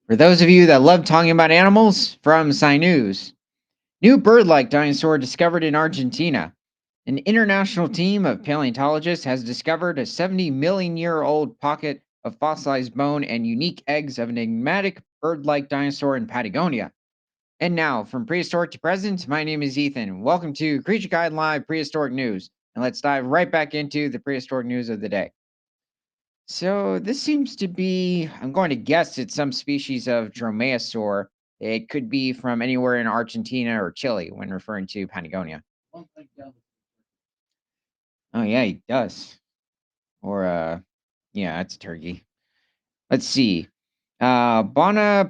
For those of you that love talking about animals, from Sci News. New bird-like dinosaur discovered in Argentina. An international team of paleontologists has discovered a 70 million year old pocket of fossilized bone and unique eggs of an enigmatic bird-like dinosaur in Patagonia. And now, from prehistoric to present, my name is Ethan. Welcome to Creature Guide Live Prehistoric News. And let's dive right back into the prehistoric news of the day. So this seems to be, I'm going to guess it's some species of dromaeosaur. It could be from anywhere in Argentina or Chile when referring to Patagonia. Oh yeah, he does. Or yeah, it's turkey. Let's see. Bonapartenicus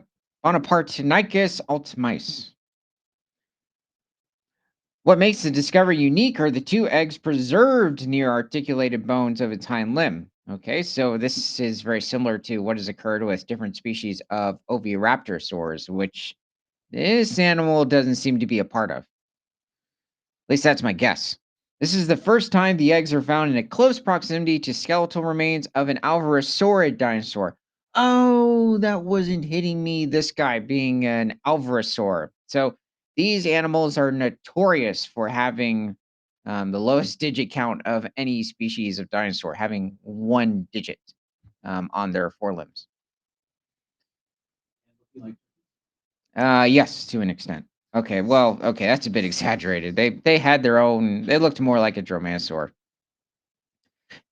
altimus. What makes the discovery unique are the two eggs preserved near articulated bones of its hind limb. Okay, so this is very similar to what has occurred with different species of oviraptorosaurs, which this animal doesn't seem to be a part of. At least that's my guess. This is the first time the eggs are found in a close proximity to skeletal remains of an alvarosaurid dinosaur. Oh, that wasn't hitting me. This guy being an alvarosauр. So these animals are notorious for having the lowest digit count of any species of dinosaur, having one digit on their forelimbs. Yes, to an extent. Okay, well, okay, that's a bit exaggerated. They had their own. They looked more like a dromaeosaur.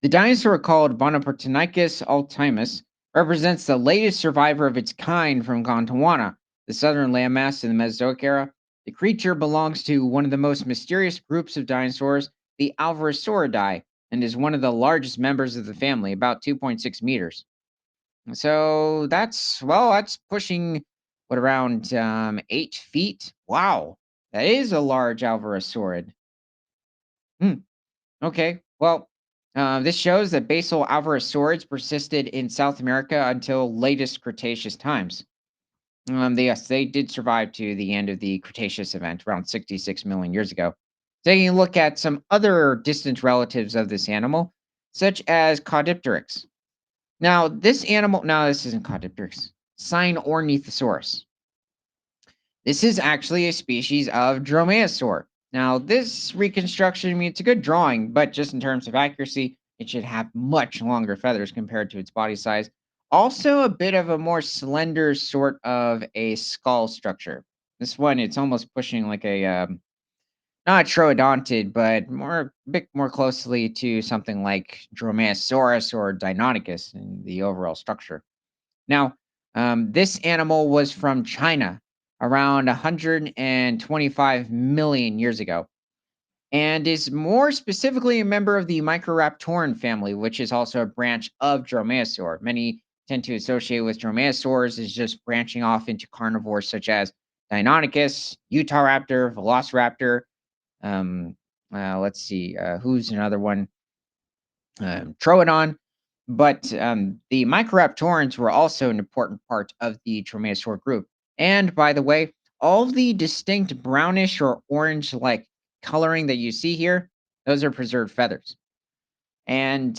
The dinosaur called Bonapartenicus altimus represents the latest survivor of its kind from Gondwana, the southern landmass in the Mesozoic era. The creature belongs to one of the most mysterious groups of dinosaurs, the Alvarosauridai, and is one of the largest members of the family, about 2.6 meters. So that's pushing what around 8 feet. Wow, that is a large Alvarosaurid. Hmm. Okay, well, this shows that basal Alvarosauриds persisted in South America until latest Cretaceous times. Yes, they did survive to the end of the Cretaceous event around 66 million years ago. Taking a look at some other distant relatives of this animal, such as Caudipteryx. Now, this isn't Caudipteryx. Sinornithosaurus. This is actually a species of dromaeosaur. Now, this reconstruction, I mean, it's a good drawing, but just in terms of accuracy, it should have much longer feathers compared to its body size. Also, a bit of a more slender sort of a skull structure. This one, it's almost pushing like a not troodontid, but more a bit more closely to something like Dromaeosaurus or Deinonychus in the overall structure. Now, this animal was from China around 125 million years ago and is more specifically a member of the Microraptoran family, which is also a branch of Dromaeosaur. Many tend to associate with Dromaeosaurs as just branching off into carnivores such as Deinonychus, Utahraptor, Velociraptor. Um, let's see, who's another one? Troodon. But the Microraptorans were also an important part of the Dromaeosaur group. And by the way, all the distinct brownish or orange like coloring that you see here, those are preserved feathers. And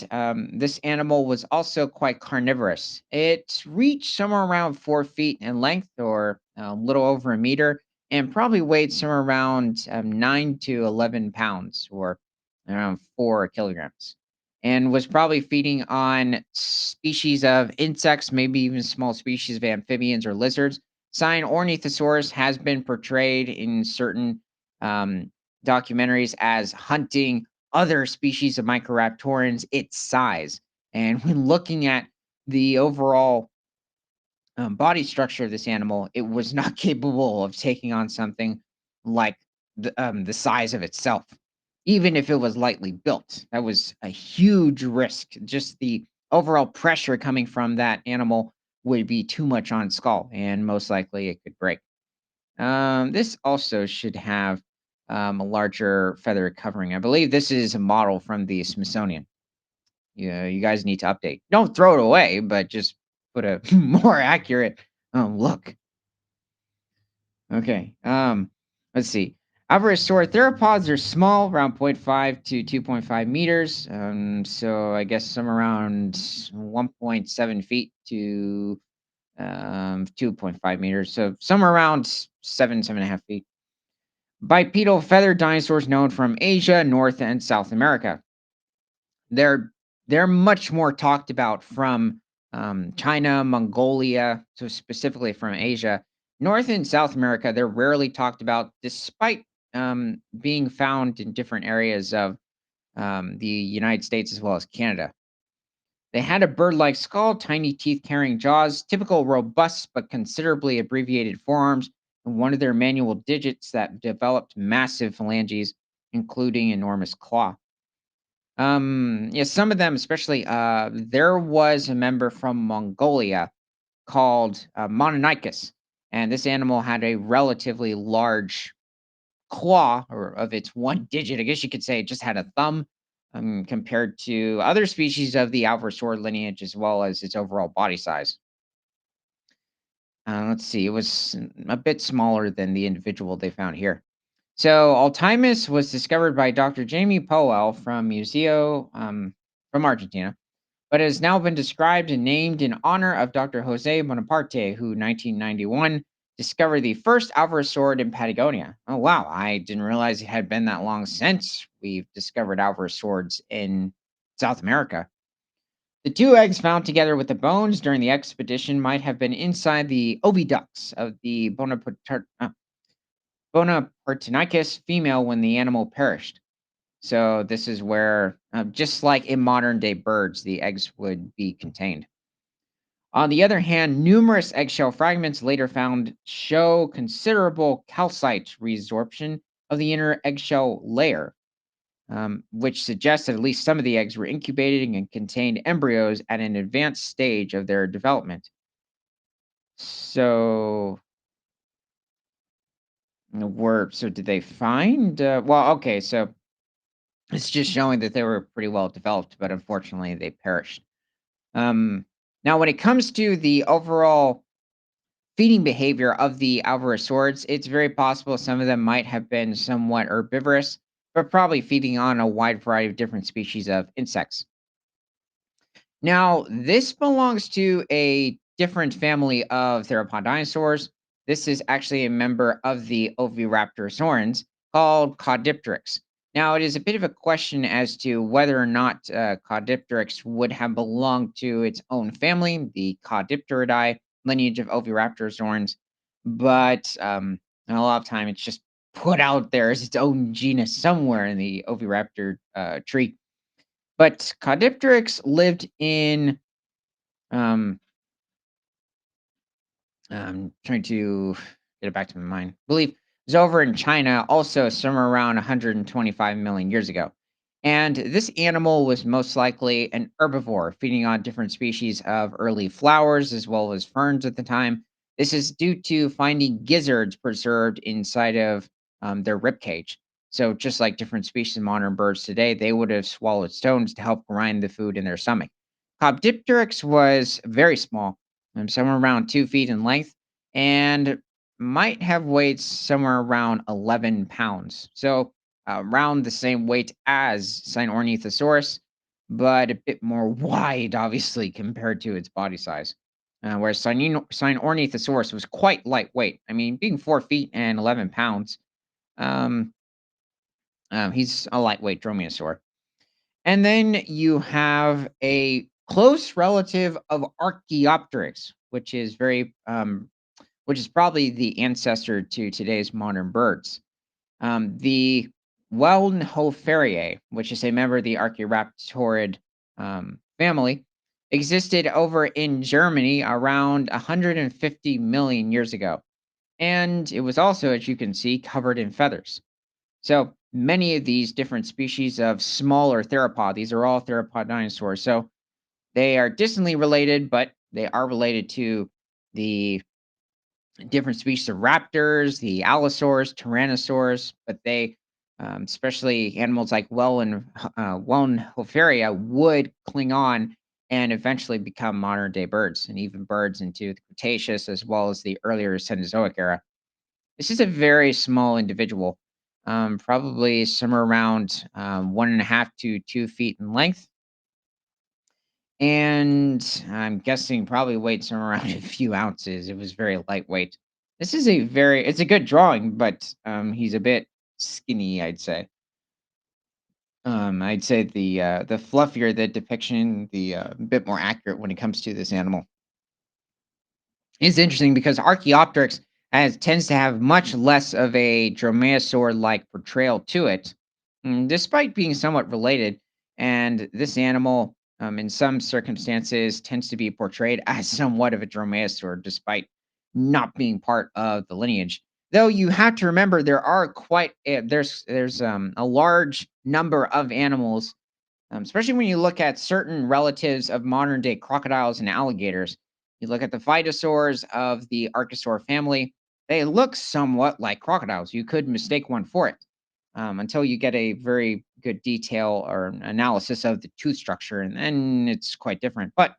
this animal was also quite carnivorous. It reached somewhere around 4 feet in length or a little over a meter and probably weighed somewhere around 9 to 11 pounds or around 4 kilograms and was probably feeding on species of insects, maybe even small species of amphibians or lizards. Sign Ornithosaurus has been portrayed in certain um, documentaries as hunting other species of Microraptorans its size. And when looking at the overall body structure of this animal, it was not capable of taking on something like the size of itself, even if it was lightly built. That was a huge risk. Just the overall pressure coming from that animal would be too much on its skull, and most likely it could break. This also should have a larger feather covering. I believe this is a model from the Smithsonian. Yeah, you guys need to update. Don't throw it away, but just put a more accurate look. Okay. Let's see. Alvarezsaur theropods are small, around zero point 0.5 to 2.5 meters. So I guess some around 1.7 feet to 2.5 meters, so somewhere around 7.5 feet. Bipedal feathered dinosaurs known from Asia, North and South America. They're they're much more talked about from China, Mongolia, so specifically from Asia. North and South America, they're rarely talked about, despite being found in different areas of the United States as well as Canada. They had a bird-like skull, tiny teeth-carrying jaws, typical robust but considerably abbreviated forearms, and one of their manual digits that developed massive phalanges, including enormous claw. Yeah, some of them, especially, there was a member from Mongolia called Mononicus, and this animal had a relatively large claw, or of its one digit. I guess you could say it just had a thumb, compared to other species of the Alvarsaur lineage, as well as its overall body size. Let's see, it was a bit smaller than the individual they found here. So, Alzheimer's was discovered by Dr. Jamie Powell from Museo from Argentina, but has now been described and named in honor of Dr. Jose Bonaparte, who 1991 discovered the first alvarezsaurid in Patagonia. Oh wow, I didn't realize it had been that long since we've discovered alvarezsaurids in South America. The two eggs found together with the bones during the expedition might have been inside the oviducts of the Bonapartenicus female when the animal perished. So this is where, just like in modern day birds, the eggs would be contained. On the other hand, numerous eggshell fragments later found show considerable calcite resorption of the inner eggshell layer, which suggests that at least some of the eggs were incubating and contained embryos at an advanced stage of their development. So, so did they find? Well, okay, so it's just showing that they were pretty well developed, but unfortunately they perished. Um, Now, when it comes to the overall feeding behavior of the Alvarezsaurids, it's very possible some of them might have been somewhat herbivorous, but probably feeding on a wide variety of different species of insects. Now, this belongs to a different family of theropod dinosaurs. This is actually a member of the Oviraptorosaurans called Caudipteryx. Now, it is a bit of a question as to whether or not Caudipteryx would have belonged to its own family, the Caudipteridae lineage of Oviraptorosaurans, but a lot of time it's just put out there as its own genus somewhere in the Oviraptor tree. But Caudipteryx lived in, um, trying to get it back to my mind. I believe it was over in China, also somewhere around 125 million years ago. And this animal was most likely an herbivore, feeding on different species of early flowers as well as ferns at the time. This is due to finding gizzards preserved inside of their rib cage. So, just like different species of modern birds today, they would have swallowed stones to help grind the food in their stomach. Copdipteryx was very small, somewhere around 2 feet in length, and might have weighed somewhere around 11 pounds. So, around the same weight as Sinornithosaurus, but a bit more wide, obviously, compared to its body size. Whereas Sinornithosaurus was quite lightweight. I mean, being 4 feet and 11 pounds, um, he's a lightweight dromaeosaur. And then you have a close relative of Archaeopteryx, which is probably the ancestor to today's modern birds. The Welnhoferiae, which is a member of the Archaeopterid family, existed over in Germany around 150 million years ago. And it was also, as you can see, covered in feathers. So many of these different species of smaller theropod, these are all theropod dinosaurs. So they are distantly related, but they are related to the different species of raptors, the allosaurs, tyrannosaurs, but they, especially animals like Wellenhoferia, would cling on and eventually become modern day birds and even birds into the Cretaceous as well as the earlier Cenozoic era. This is a very small individual, probably somewhere around 1.5 to 2 feet in length. And I'm guessing probably weighed somewhere around a few ounces. It was very lightweight. It's a good drawing, but he's a bit skinny, I'd say. I'd say the fluffier the depiction, the bit more accurate when it comes to this animal. It's interesting because Archaeopteryx has tends to have much less of a dromaeosaur-like portrayal to it, despite being somewhat related. And this animal, in some circumstances, tends to be portrayed as somewhat of a dromaeosaur, despite not being part of the lineage. Though you have to remember, there are there's a large number of animals, especially when you look at certain relatives of modern day crocodiles and alligators. You look at the phytosaurs of the Archosaur family, they look somewhat like crocodiles. You could mistake one for it until you get a very good detail or analysis of the tooth structure, and then it's quite different. But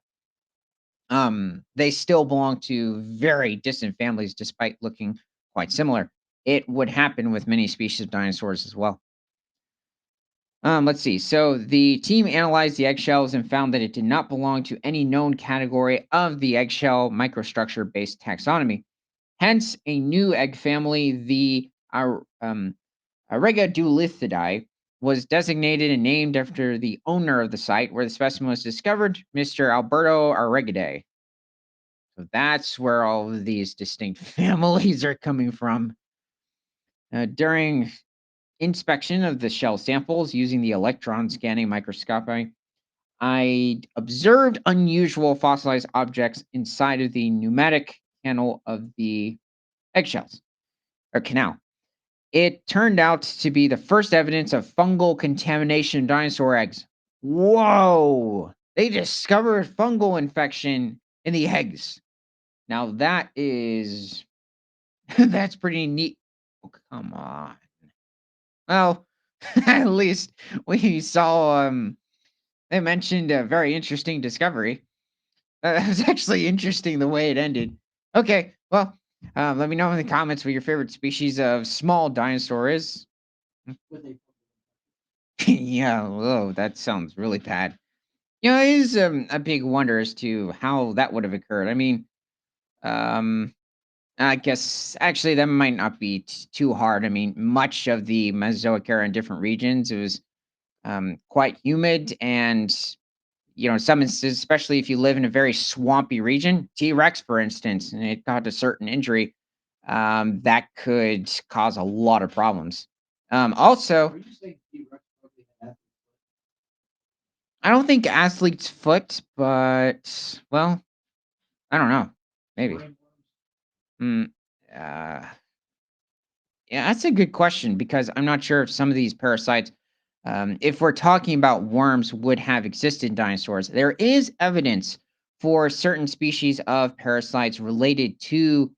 they still belong to very distant families despite looking quite similar. It would happen with many species of dinosaurs as well. Let's see. So the team analyzed the eggshells and found that it did not belong to any known category of the eggshell microstructure based taxonomy. Hence, a new egg family, the Aregadulithidae, was designated and named after the owner of the site where the specimen was discovered, Mr. Alberto Aregaday. So that's where all of these distinct families are coming from. During inspection of the shell samples using the electron scanning microscopy, I observed unusual fossilized objects inside of the pneumatic canal of the eggshells or canal. It turned out to be the first evidence of fungal contamination in dinosaur eggs. Whoa! They discovered fungal infection in the eggs. Now that is that's pretty neat. Oh, come on. Well, at least we saw they mentioned a very interesting discovery. It was actually interesting the way it ended. Okay, well, let me know in the comments what your favorite species of small dinosaur is. Yeah, whoa, that sounds really bad. It is a big wonder as to how that would have occurred. I mean, um, I guess actually that might not be too hard. I mean, much of the Mesozoic era in different regions, it was quite humid and in some instances, especially if you live in a very swampy region, T-Rex, for instance, and it got a certain injury, that could cause a lot of problems. Also, I don't think athlete's foot, but well, I don't know. Maybe. Mm, uh, Yeah, that's a good question because I'm not sure if some of these parasites, if we're talking about worms, would have existed in dinosaurs. There is evidence for certain species of parasites related to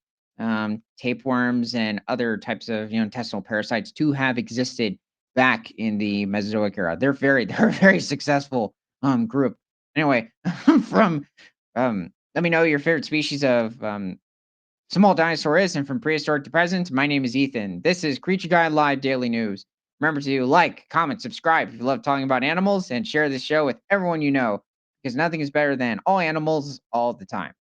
tapeworms and other types of intestinal parasites to have existed back in the Mesozoic era. They're a very successful group. Anyway, from let me know your favorite species of Small Dinosaur is, and from prehistoric to present, my name is Ethan. This is Creature Guide Live Daily News. Remember to like, comment, subscribe if you love talking about animals, and share this show with everyone you know, because nothing is better than all animals all the time.